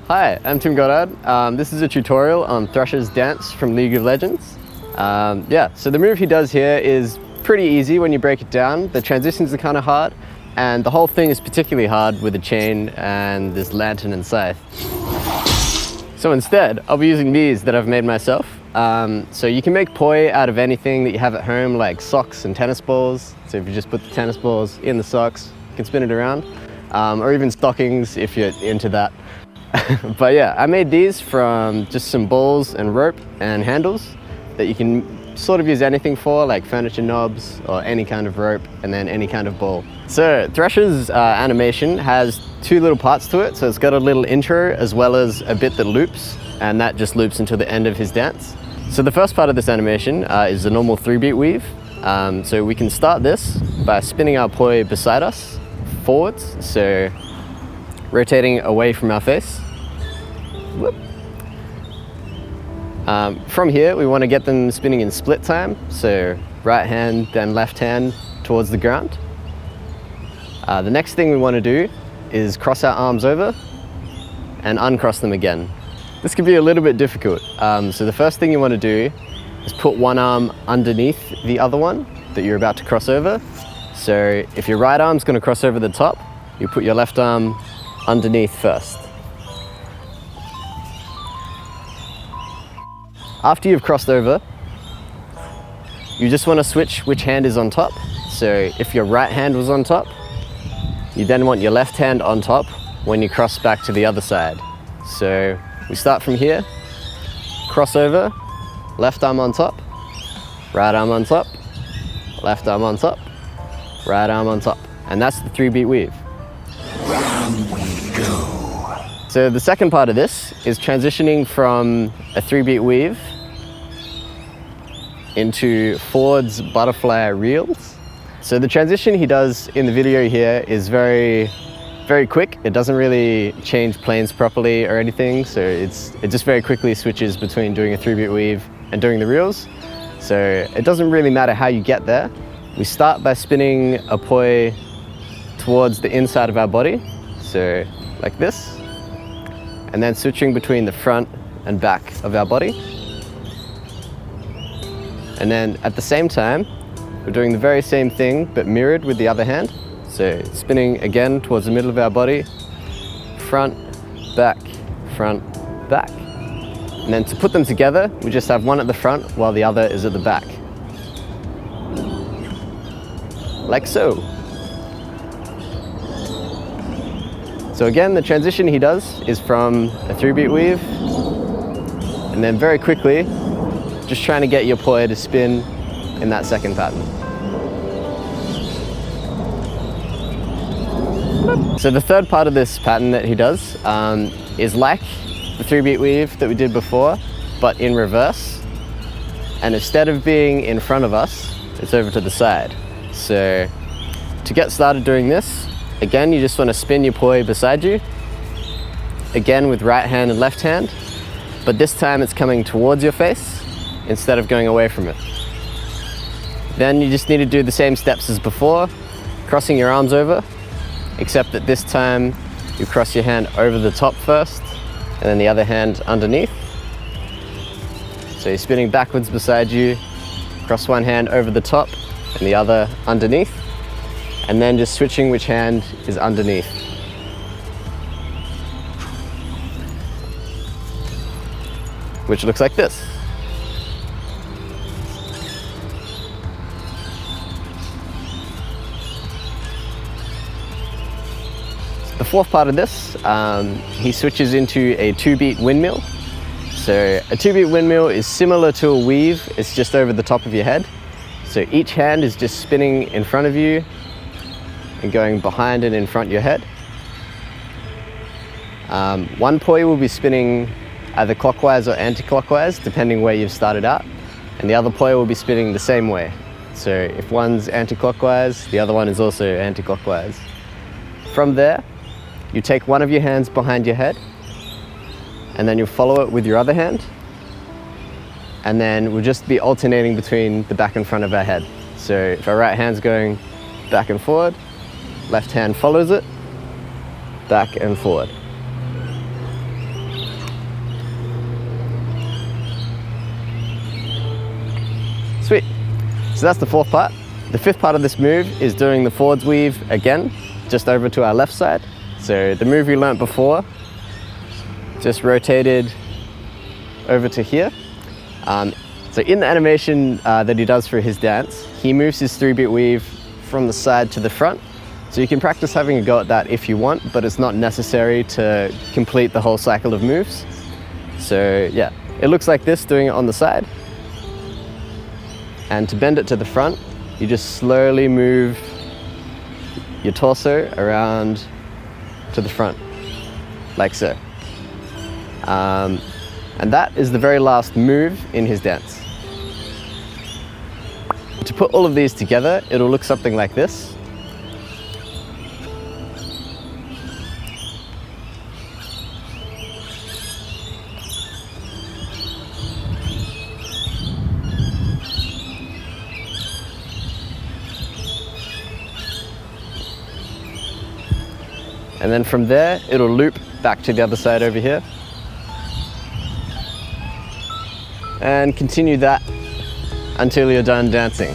Hi, I'm Tim Goddard. This is a tutorial on Thresh's dance from League of Legends. So the move he does here is pretty easy when you break it down. The transitions are kind of hard, and the whole thing is particularly hard with the chain and this lantern and scythe. So instead, I'll be using these that I've made myself. So you can make poi out of anything that you have at home, like socks and tennis balls. So if you just put the tennis balls in the socks, you can spin it around. Or even stockings if you're into that. But yeah, I made these from just some balls and rope and handles that you can sort of use anything for, like furniture knobs or any kind of rope, and then any kind of ball. So Thresh's animation has two little parts to it. So it's got a little intro as well as a bit that loops, and that just loops until the end of his dance. So the first part of this animation is a normal 3-beat weave. So we can start this by spinning our poi beside us forwards, so rotating away from our face. Whoop. From here, we want to get them spinning in split time, so right hand, then left hand towards the ground. The next thing we want to do is cross our arms over and uncross them again. This can be a little bit difficult. So the first thing you want to do is put one arm underneath the other one that you're about to cross over. So if your right arm's going to cross over the top, you put your left arm underneath first. After you've crossed over, you just want to switch which hand is on top. So if your right hand was on top, you then want your left hand on top when you cross back to the other side. So we start from here, cross over, left arm on top, right arm on top, left arm on top, right arm on top. And that's the 3-beat weave. Round we go. So the second part of this is transitioning from a 3-beat weave into Ford's butterfly reels. So the transition he does in the video here is very quick. It doesn't really change planes properly or anything. So it just very quickly switches between doing a 3-beat weave and doing the reels. So it doesn't really matter how you get there. We start by spinning a poi towards the inside of our body. So like this. And then switching between the front and back of our body. And then at the same time, we're doing the very same thing, but mirrored with the other hand. So spinning again towards the middle of our body, front, back, back. And then to put them together, we just have one at the front while the other is at the back. Like so. So again, the transition he does is from a 3-beat weave, and then very quickly, just trying to get your poi to spin in that second pattern. So the third part of this pattern that he does is like the 3-beat weave that we did before, but in reverse. And instead of being in front of us, it's over to the side. So to get started doing this, again, you just want to spin your poi beside you, again with right hand and left hand, but this time it's coming towards your face instead of going away from it. Then you just need to do the same steps as before, crossing your arms over, except that this time you cross your hand over the top first, and then the other hand underneath. So you're spinning backwards beside you, cross one hand over the top and the other underneath, and then just switching which hand is underneath. Which looks like this. The fourth part of this, he switches into a 2-beat windmill. So a 2-beat windmill is similar to a weave, it's just over the top of your head. So each hand is just spinning in front of you and going behind and in front of your head. One poi will be spinning either clockwise or anti-clockwise, depending where you've started out. And the other poi will be spinning the same way. So if one's anti-clockwise, the other one is also anti-clockwise. From there, you take one of your hands behind your head, and then you'll follow it with your other hand. And then we'll just be alternating between the back and front of our head. So if our right hand's going back and forward, left hand follows it, back and forward. Sweet. So that's the fourth part. The fifth part of this move is doing the forwards weave again, just over to our left side. So the move we learnt before, just rotated over to here. So in the animation that he does for his dance, he moves his 3-beat weave from the side to the front. So you can practice having a go at that if you want, but it's not necessary to complete the whole cycle of moves. So yeah, it looks like this doing it on the side. And to bend it to the front, you just slowly move your torso around to the front, like so. And that is the very last move in his dance. To put all of these together, it'll look something like this. And then from there, it'll loop back to the other side over here. And continue that until you're done dancing.